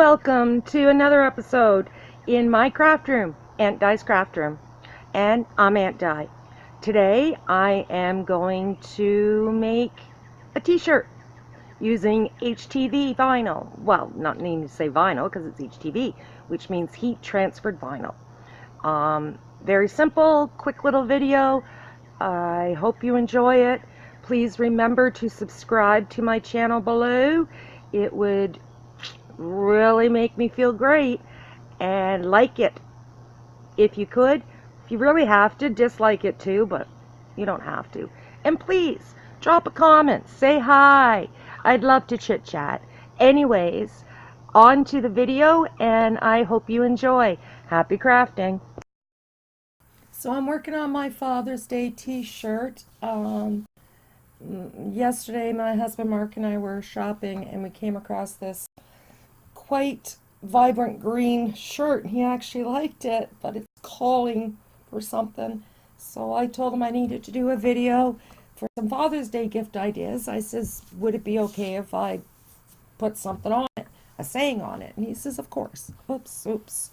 welcome to another episode in my craft room, AuntDi's craft room. And I'm AuntDi. Today I am going to make a t-shirt using HTV vinyl. Well, not needing to say vinyl because it's HTV, which means heat transferred vinyl. Very simple, quick little video. I hope you enjoy it. Please remember to subscribe to my channel below. It would really make me feel great, and like it if you could. If you really have to, dislike it too, but you don't have to. And please drop a comment, say hi. I'd love to chit chat. Anyways, on to the video, and I hope you enjoy. Happy crafting. So I'm working on my Father's Day t-shirt. Yesterday my husband Mark and I were shopping and we came across this quite vibrant green shirt. He actually liked it, but it's calling for something. So I told him I needed to do a video for some Father's Day gift ideas. I says, would it be okay if I put something on it, a saying on it? And he says, of course. Oops.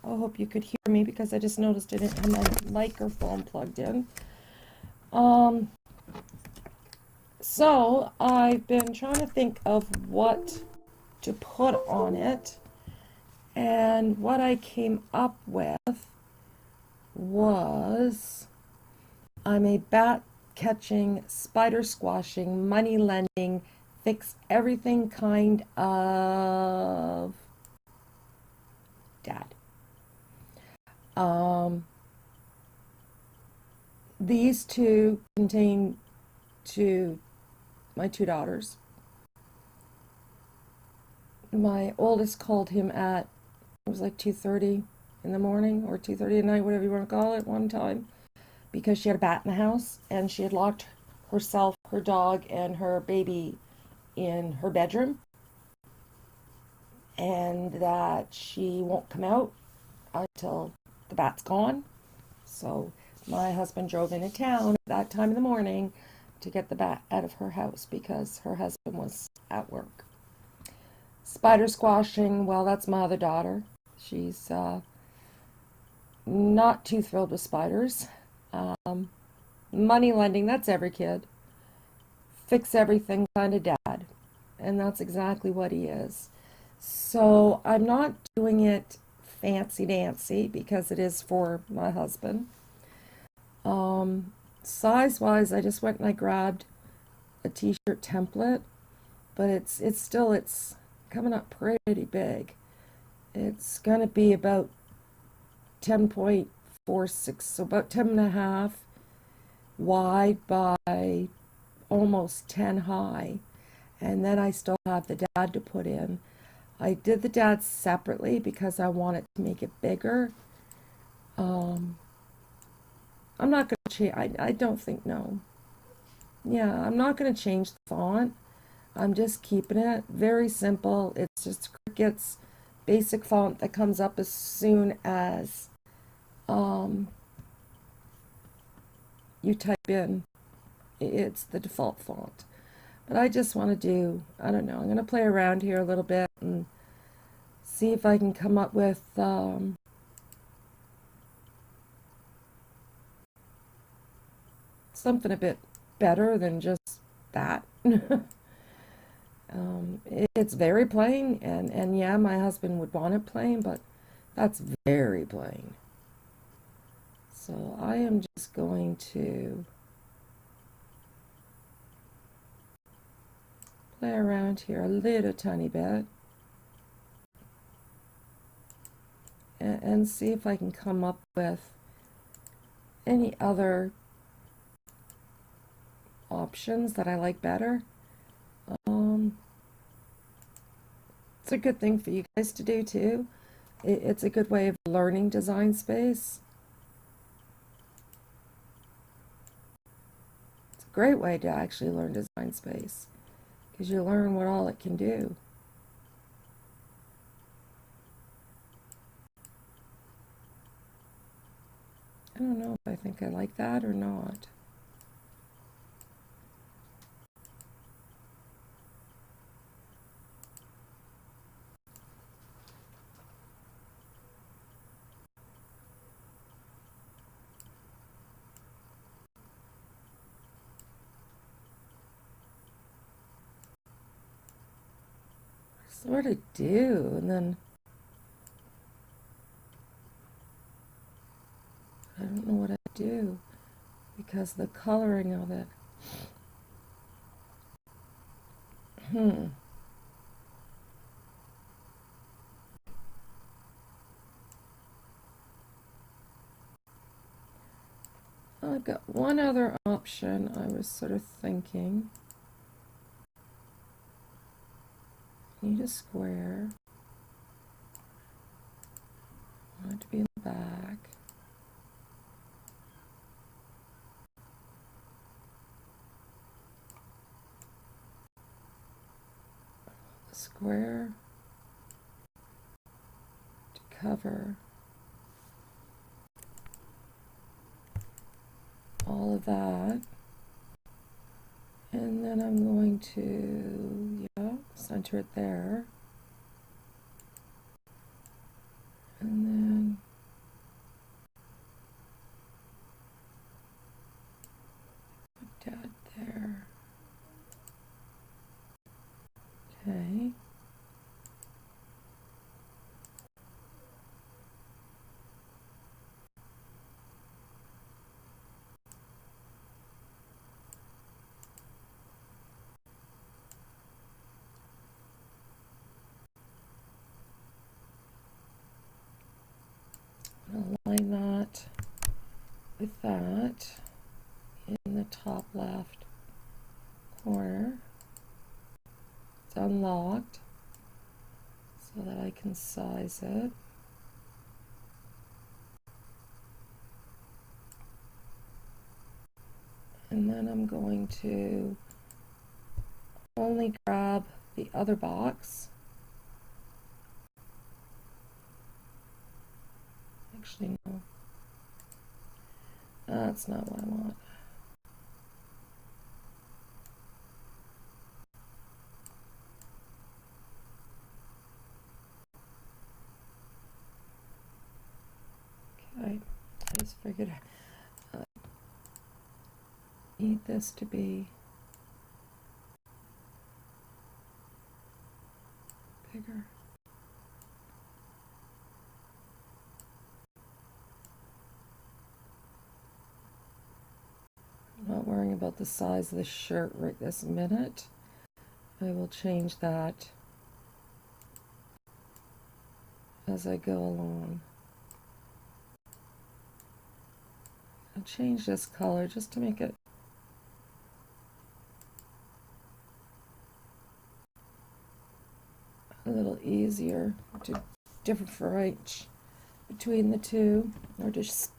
I hope you could hear me because I just noticed I didn't have my microphone plugged in. So I've been trying to think of what to put on it, and what I came up with was I'm a bat catching, spider squashing, money lending, fix everything kind of dad. These two contain my two daughters. My oldest called him at, it was like 2:30 in the morning or 2:30 at night, whatever you want to call it, one time, because she had a bat in the house and she had locked herself, her dog, and her baby in her bedroom, and that she won't come out until the bat's gone. So my husband drove into town at that time in the morning to get the bat out of her house because her husband was at work. Spider squashing, well, that's my other daughter. She's not too thrilled with spiders. Money lending, that's every kid. Fix everything kind of dad. And that's exactly what he is. So I'm not doing it fancy dancy because it is for my husband. Size-wise, I just went and I grabbed a t-shirt template, but it's coming up pretty big. It's going to be about 10.46, so about 10.5 wide by almost 10 high. And then I still have the dad to put in. I did the dad separately because I wanted to make it bigger. I'm not going to change, I don't think, no. Yeah, I'm not going to change the font. I'm just keeping it very simple. It's just Cricut's basic font that comes up as soon as you type in. It's the default font. But I just want to do, I don't know, I'm going to play around here a little bit and see if I can come up with something a bit better than just that. It's very plain, and yeah, my husband would want it plain, but that's very plain. So I am just going to play around here a little tiny bit and see if I can come up with any other options that I like better. It's a good thing for you guys to do too. It's a good way of learning Design Space. It's a great way to actually learn Design Space because you learn what all it can do. I don't know if I think I like that or not. sort of do, and then I don't know what I do because the coloring of it. I've got one other option I was sort of thinking. Need a square. I want it to be in the back. A square to cover all of that. And then I'm going to, center it there. And then put that there. Okay. Align that with that in the top left corner. It's unlocked so that I can size it. And then I'm going to only grab the other box. Actually, no. That's not what I want. Okay, I just figured I need this to be bigger. I'm not worrying about the size of the shirt right this minute. I will change that as I go along. I'll change this color just to make it a little easier to differentiate between the two, or just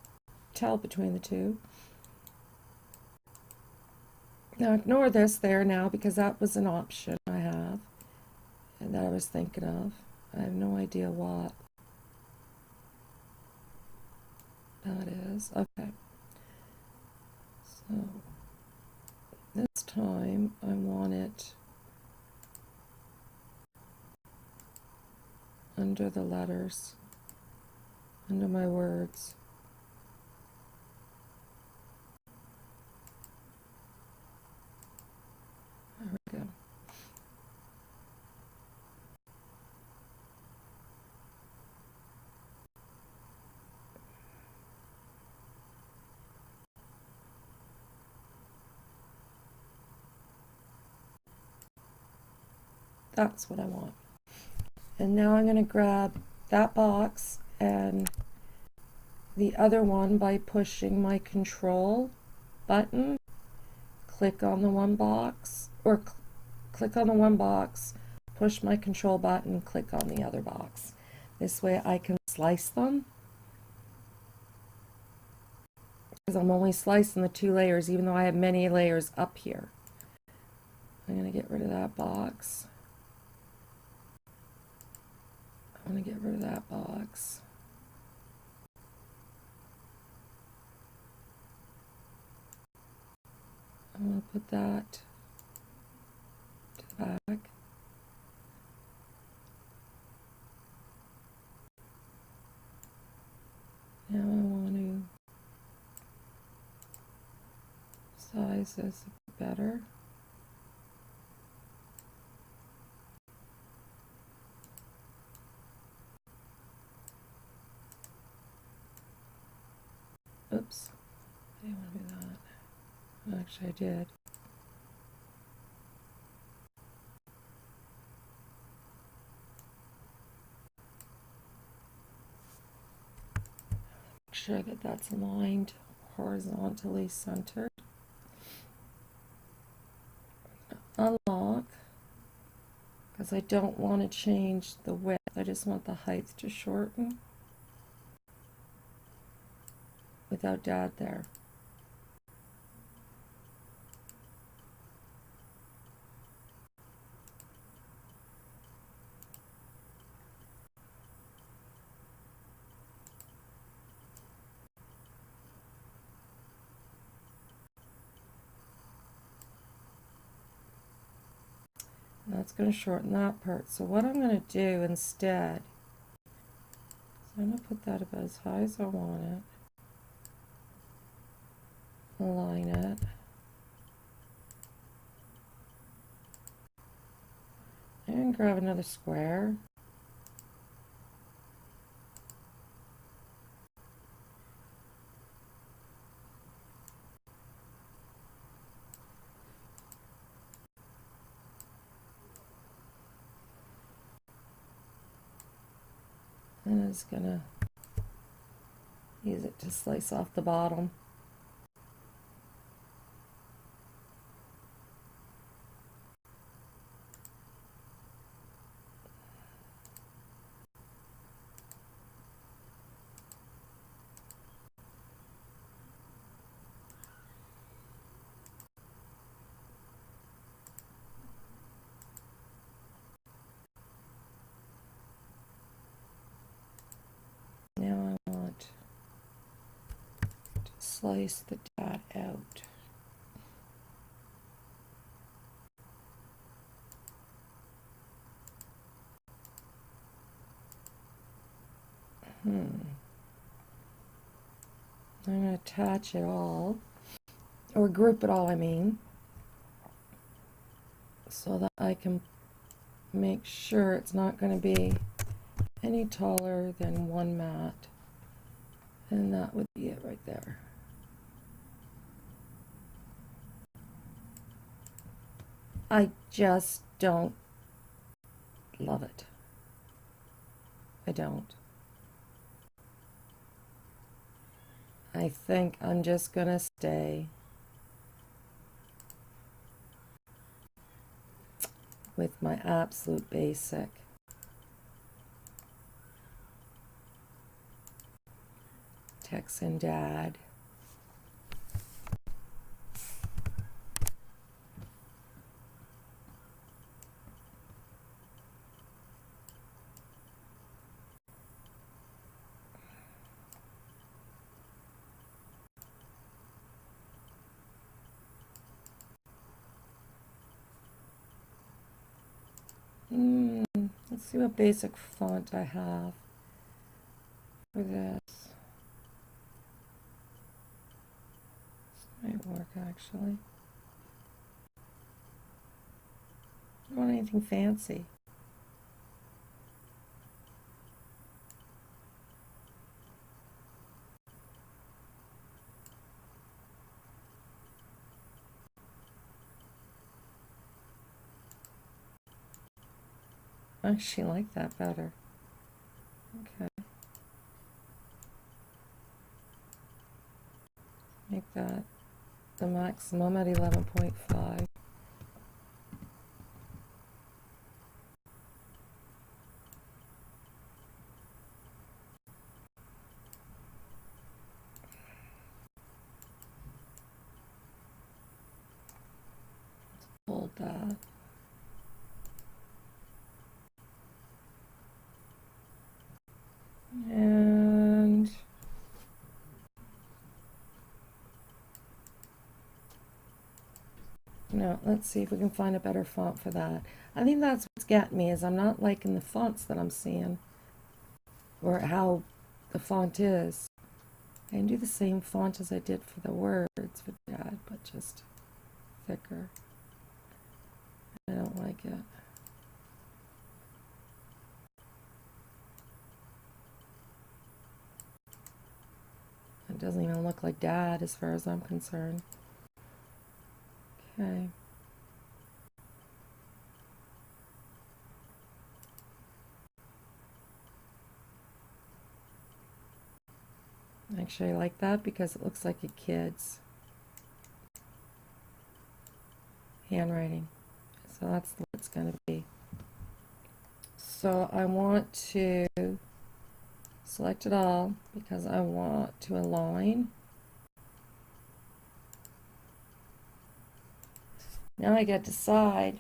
tell between the two. Now ignore this there now because that was an option I have and that I was thinking of. I have no idea what that is. Okay. So this time I want it under the letters, under my words. There we go. That's what I want. And now I'm going to grab that box and the other one by pushing my control button. Click on the one box, or click on the one box, push my control button, click on the other box. This way I can slice them. Because I'm only slicing the 2 layers, even though I have many layers up here. I'm going to get rid of that box. I'm going to get rid of that box. I'm going to put that to the back. Now I want to size this a bit better. Whoops. I didn't want to do that. Actually, I did. Make sure that that's aligned horizontally centered. Unlock, because I don't want to change the width. I just want the height to shorten without Dad there. That's going to shorten that part. So what I'm going to do instead is I'm going to put that about as high as I want it. Align it. And grab another square. And it's going to use it to slice off the bottom. Now I want to slice the dot out. I'm going to attach it all, or group it all, I mean, so that I can make sure it's not going to be any taller than one mat. And that would be it right there. I just don't love it. I don't. I think I'm just going to stay with my absolute basic. Texan Dad. Let's see what basic font I have for this. This might work actually. I don't want anything fancy. I actually like that better. Okay. Make that the maximum at 11.5. Hold that. And no, let's see if we can find a better font for that. I think that's what's getting me, is I'm not liking the fonts that I'm seeing, or how the font is. I can do the same font as I did for the words for Dad, but just thicker. I don't like it. It doesn't even look like Dad as far as I'm concerned. Okay. Actually, I like that because it looks like a kid's handwriting. So that's what it's going to be. So I want to select it all because I want to align. Now I get to decide.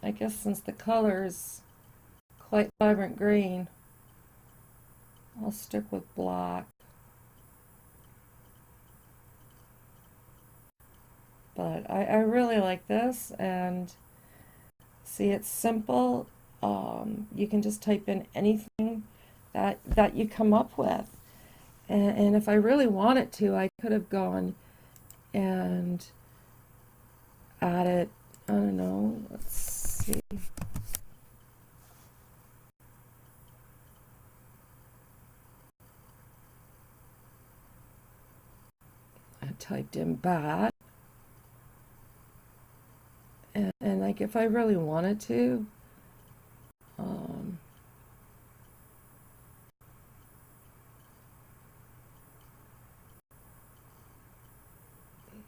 I guess since the color is quite vibrant green, I'll stick with black. But I really like this, and see, it's simple. You can just type in anything that you come up with. And if I really wanted to, I could have gone and added, I don't know, let's see. I typed in bat. And like if I really wanted to,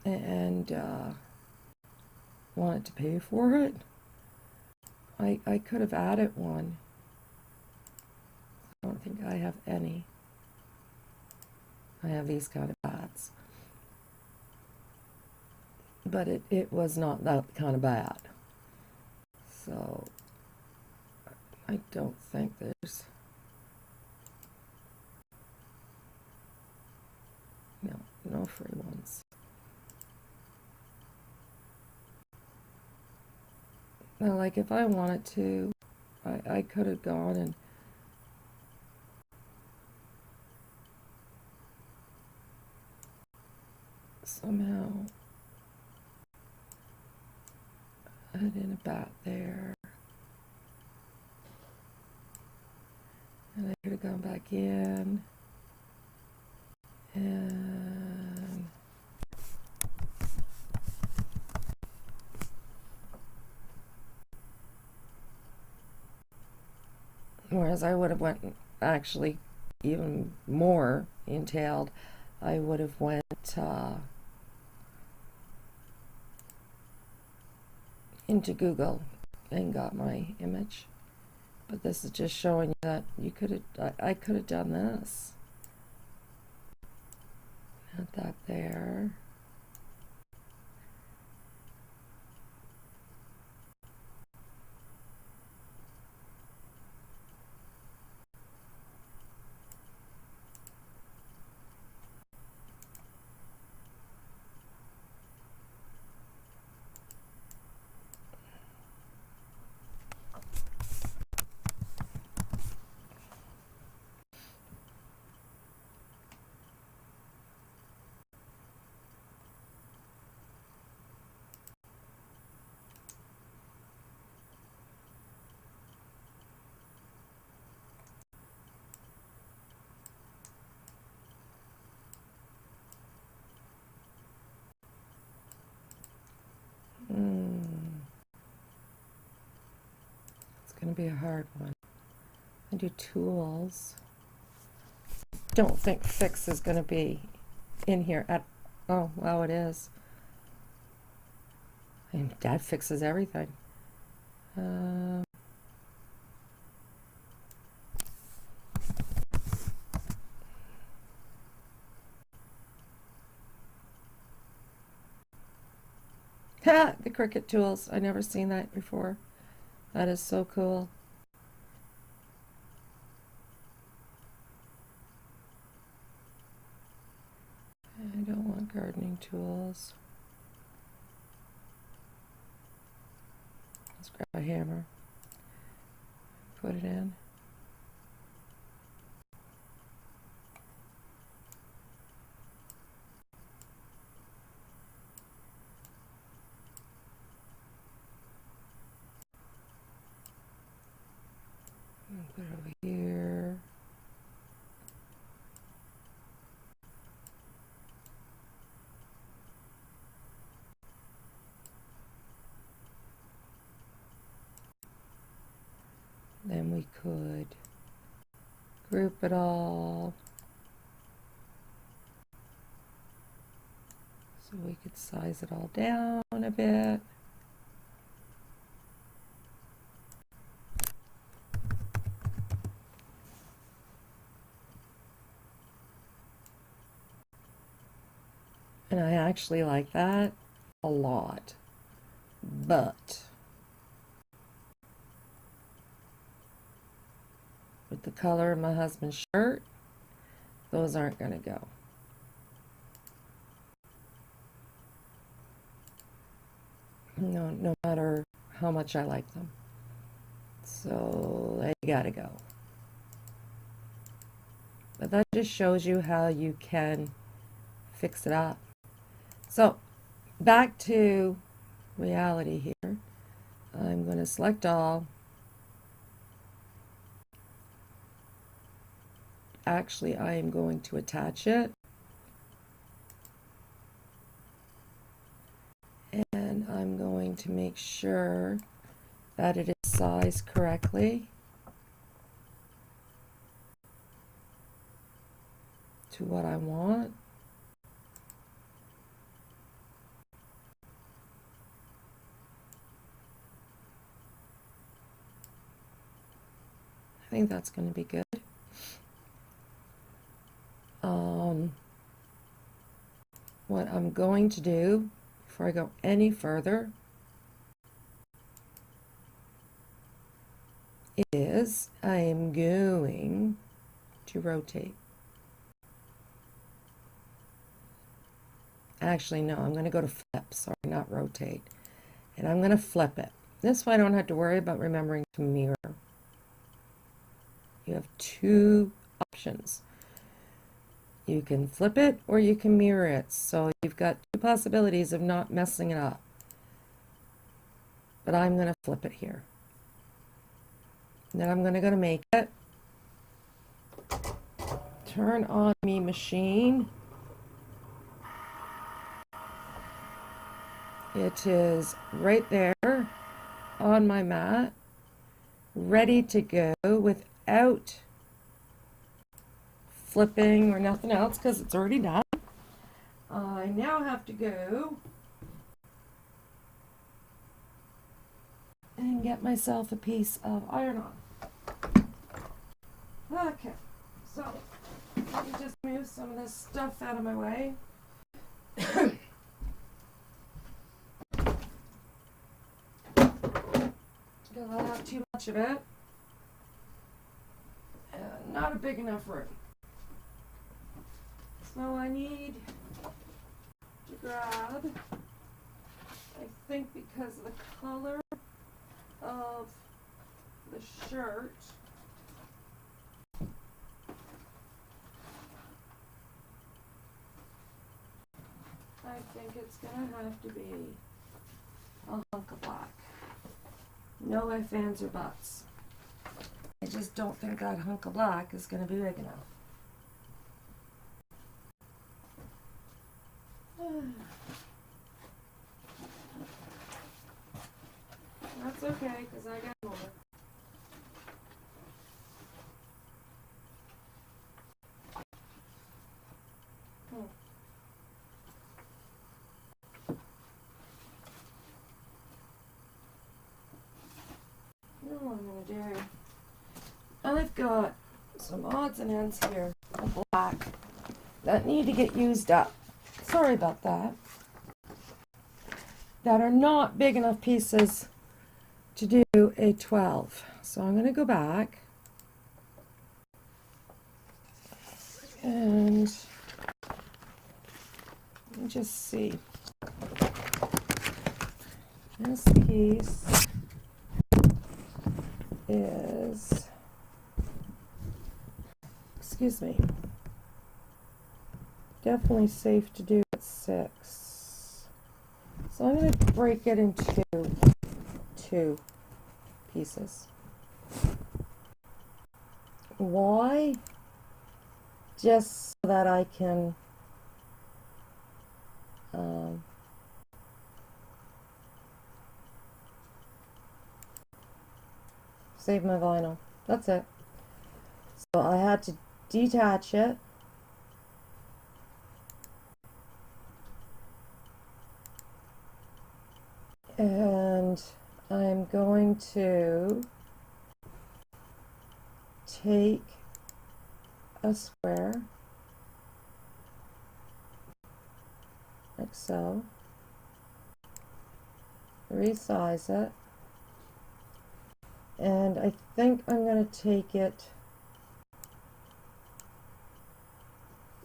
and wanted to pay for it, I could have added one. I don't think I have any. I have these kind of bats. But it was not that kind of bat. So I don't think there's no free ones. Now, like if I wanted to, I could have gone and somehow add in a bat there. And I could have gone back in and whereas I would have went actually even more entailed, I would have went into Google and got my image. But this is just showing you that you could have, I could have done this. Add that there. It's going to be a hard one. I do tools. Don't think fix is going to be in here at, oh, wow, it is. And Dad fixes everything. Ha! The Cricut tools. I never seen that before. That is so cool. I don't want gardening tools. Let's grab a hammer. Put it in. Put it over here. could group it all so we could size it all down a bit. And I actually like that a lot, but with the color of my husband's shirt, those aren't going to go. No matter how much I like them. So they gotta go. But that just shows you how you can fix it up. So back to reality here. I'm going to select all. Actually, I am going to attach it. And I'm going to make sure that it is sized correctly to what I want. I think that's going to be good. What I'm going to do before I go any further is I am going to rotate. Actually, no, I'm going to go to flip, sorry, not rotate. And I'm going to flip it. This way I don't have to worry about remembering to mirror. You have two options. You can flip it or you can mirror it. So you've got two possibilities of not messing it up. But I'm going to flip it here. And then I'm going to go to make it. Turn on me machine. It is right there on my mat, ready to go without flipping or nothing else because it's already done. I now have to go and get myself a piece of iron-on. Okay, so let me just move some of this stuff out of my way. Because I have too much of it and not a big enough room. So I need to grab, I think because of the color of the shirt, I think it's going to have to be a hunk of black. No ifs, ands, or buts. I just don't think that hunk of black is going to be big enough. That's okay, because I got more. You know what I'm going to do? I've got some odds and ends here of black that need to get used up. Sorry about that. That are not big enough pieces to do a 12. So I'm going to go back and let me just see. This piece is, excuse me, definitely safe to do at 6. So I'm going to break it into two pieces. Why? Just so that I can save my vinyl. That's it. So I had to detach it. And I'm going to take a square, like so, resize it, and I think I'm going to take it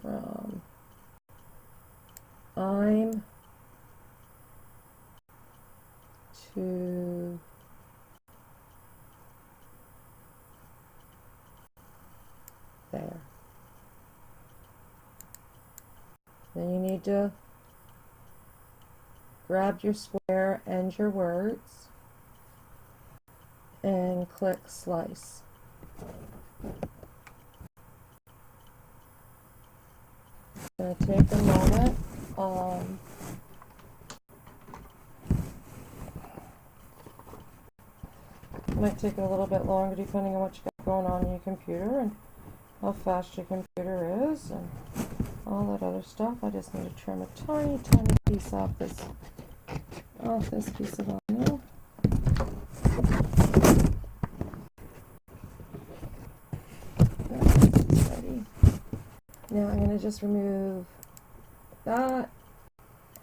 from I'm to there. Then you need to grab your square and your words and click slice. It's going to take a moment. It might take a little bit longer depending on what you got going on in your computer and how fast your computer is and all that other stuff. I just need to trim a tiny piece off this piece of vinyl. Ready. Now I'm going to just remove that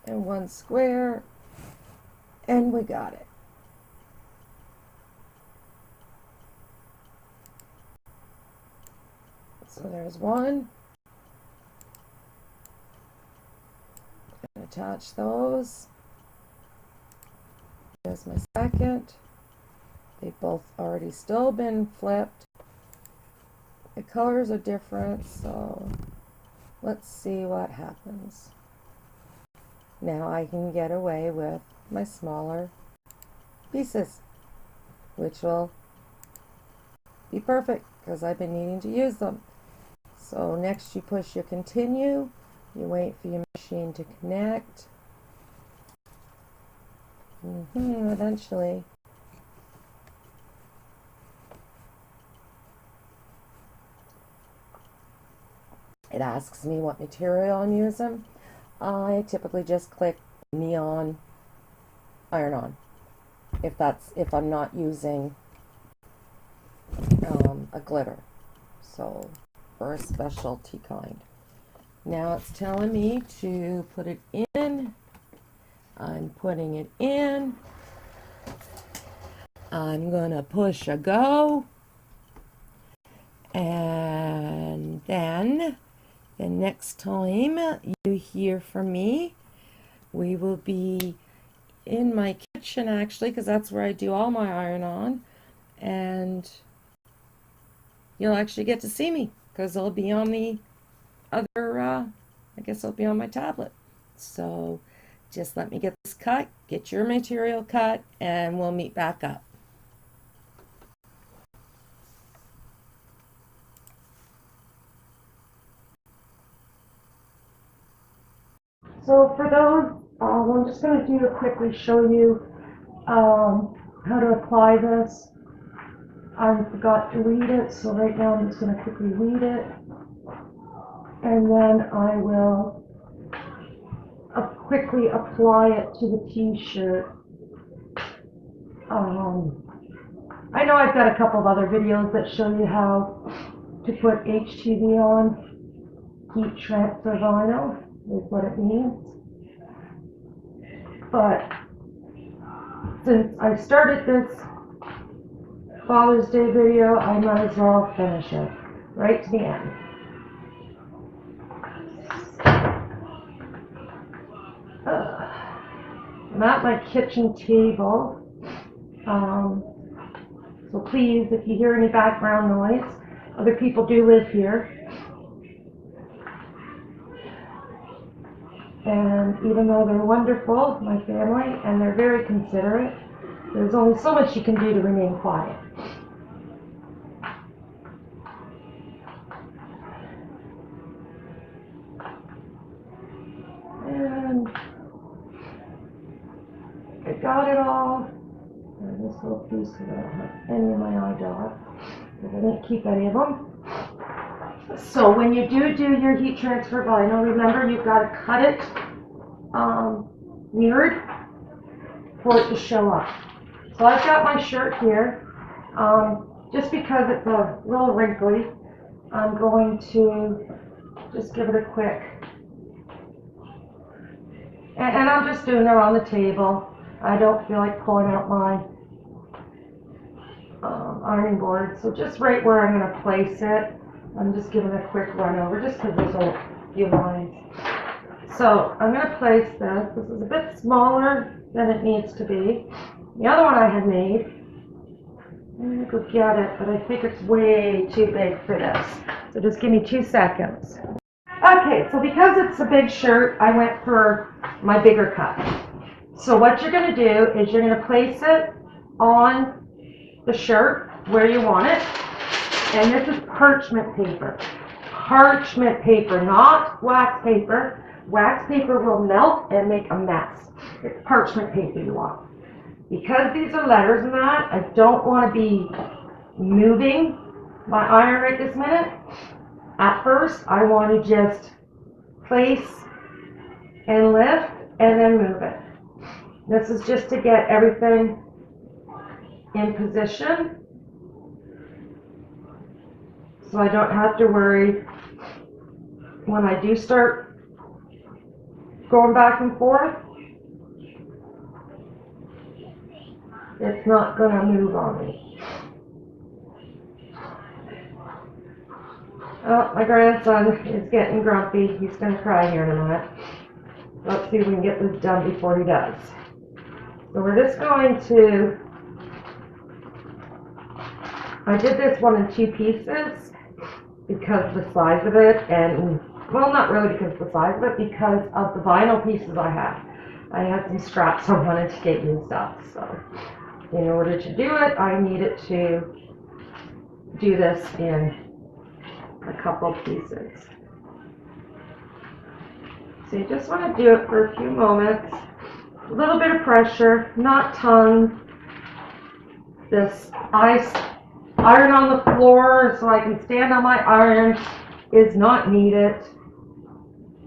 and one square, and we got it. So there's one. Attach those. There's my second. They've both already still been flipped. The colors are different, so let's see what happens. Now I can get away with my smaller pieces, which will be perfect because I've been needing to use them. So next you push your continue, you wait for your machine to connect. Eventually. It asks me what material I'm using. I typically just click neon iron on if I'm not using a glitter, so or a specialty kind. Now it's telling me to put it in. I'm putting it in. I'm gonna push a go, and then the next time you hear from me, we will be in my kitchen actually, because that's where I do all my iron on, and you'll actually get to see me because it'll be on the other, I guess it'll be on my tablet. So just let me get this cut, get your material cut, and we'll meet back up. So for those, I'm just going to quickly show you how to apply this. I forgot to read it, so right now I'm just going to quickly read it, and then I will quickly apply it to the t-shirt. I know I've got a couple of other videos that show you how to put HTV on, heat transfer vinyl, is what it means. But since I started this Father's Day video, I might as well finish it right to the end. I'm at my kitchen table, so please, if you hear any background noise, other people do live here. And even though they're wonderful, my family, and they're very considerate, there's only so much you can do to remain quiet. And I got it all. And this little piece, I don't have any of my eye dot. I didn't keep any of them. So when you do your heat transfer vinyl, remember you've got to cut it mirrored for it to show up. So I've got my shirt here. Just because it's a little wrinkly, I'm going to just give it a quick. And I'm just doing it on the table. I don't feel like pulling out my ironing board. So just right where I'm going to place it, I'm just giving a quick run over just because there's a few lines. So I'm going to place this. This is a bit smaller than it needs to be. The other one I had made, I'm going to go get it, but I think it's way too big for this. So just give me 2 seconds. Okay, so because it's a big shirt, I went for my bigger cut. So what you're going to do is you're going to place it on the shirt where you want it. And this is parchment paper. Parchment paper, not wax paper. Wax paper will melt and make a mess. It's parchment paper you want. Because these are letters and that, I don't want to be moving my iron right this minute. At first, I want to just place and lift and then move it. This is just to get everything in position so I don't have to worry when I do start going back and forth. It's not going to move on me. Oh, my grandson is getting grumpy. He's going to cry here in a minute. Let's see if we can get this done before he does. So we're just going to, I did this one in 2 pieces because of the size of it, and, well, not really because of the size of it, because of the vinyl pieces I had. I had some scraps I wanted to get used up, so in order to do it, I needed to do this in a couple pieces. So you just want to do it for a few moments. A little bit of pressure, not tons. This ice iron on the floor so I can stand on my iron is not needed.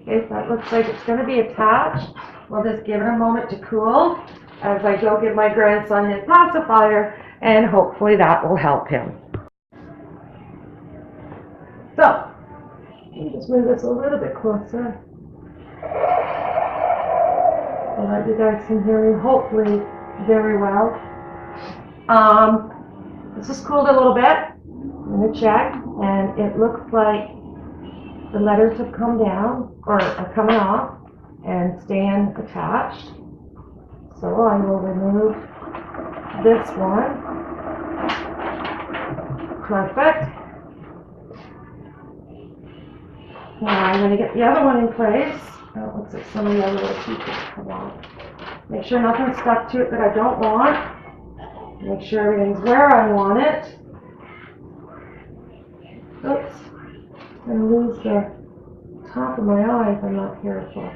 Okay, so that looks like it's going to be attached. We'll just give it a moment to cool as I go give my grandson his pacifier, and hopefully that will help him. So, let me just move this a little bit closer so that you guys can hear me hopefully very well. This has cooled a little bit. I'm going to check, and it looks like the letters have come down, or are coming off, and staying attached. So I will remove this one. Perfect. Now I'm going to get the other one in place. Oh, it looks like some of the other little pieces come off. Make sure nothing's stuck to it that I don't want. Make sure everything's where I want it. Oops. I'm going to lose the top of my eye if I'm not careful.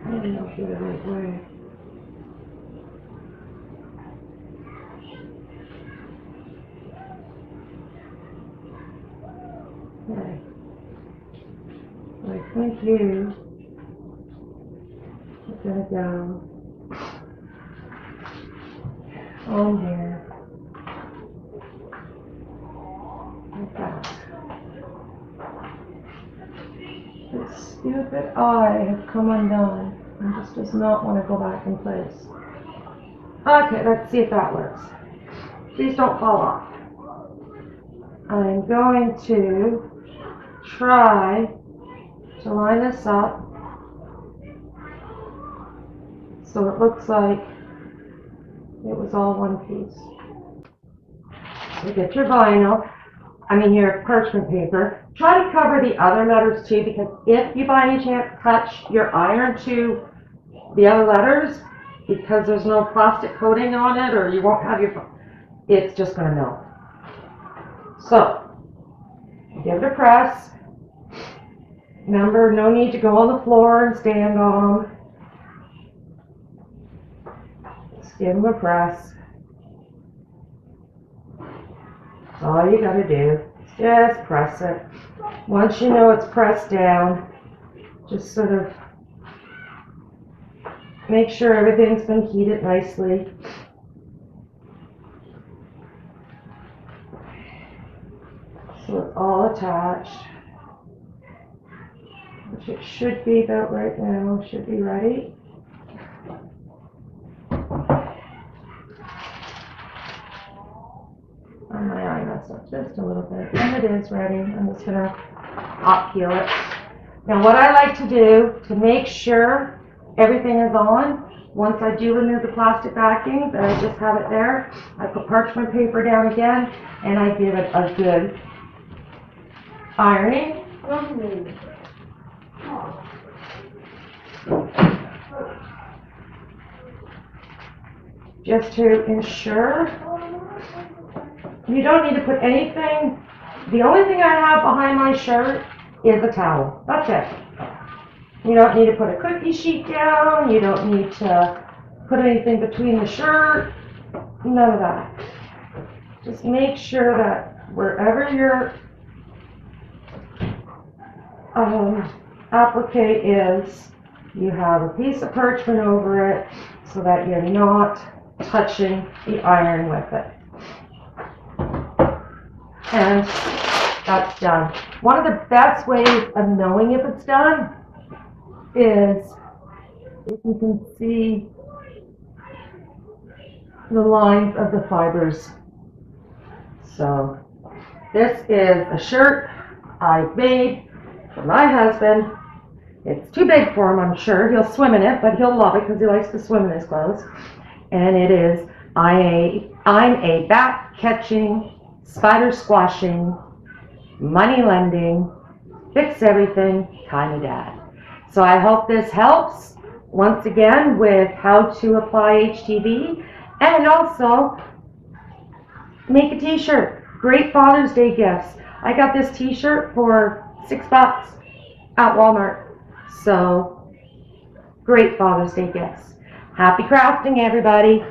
I don't know if you're the right way. Okay. So I think you are going to go on here like that. This stupid eye has come undone. And this does not want to go back in place. Okay, let's see if that works. Please don't fall off. I'm going to try to line this up so it looks like it was all one piece. So get your vinyl, your parchment paper. Try to cover the other letters too, because if you by any chance touch your iron to the other letters, because there's no plastic coating on it, or you won't have your, it's just going to melt. So, give it a press. Remember, no need to go on the floor and stand on them. Just give them a press. That's all you got to do. Just press it. Once you know it's pressed down, just sort of make sure everything's been heated nicely. So it's all attached, which it should be about right now. Should be ready. And my eye messed up just a little bit, and it is ready. I'm just gonna hot peel it. Now what I like to do to make sure everything is on, once I do remove the plastic backing, that I just have it there, I put parchment paper down again, and I give it a good ironing. Just to ensure. You don't need to put anything. The only thing I have behind my shirt is a towel. That's it. You don't need to put a cookie sheet down. You don't need to put anything between the shirt. None of that. Just make sure that wherever your applique is, you have a piece of parchment over it so that you're not touching the iron with it. And that's done. One of the best ways of knowing if it's done is if you can see the lines of the fibers. So this is a shirt I made for my husband. It's too big for him, I'm sure. He'll swim in it, but he'll love it because he likes to swim in his clothes. And it is, I'm a bat catching, spider squashing, money lending, fix everything kind of dad. So I hope this helps once again with how to apply HTV and also make a t-shirt. Great Father's Day gifts. I got this t-shirt for $6 at Walmart. So great Father's Day gifts. Happy crafting, everybody.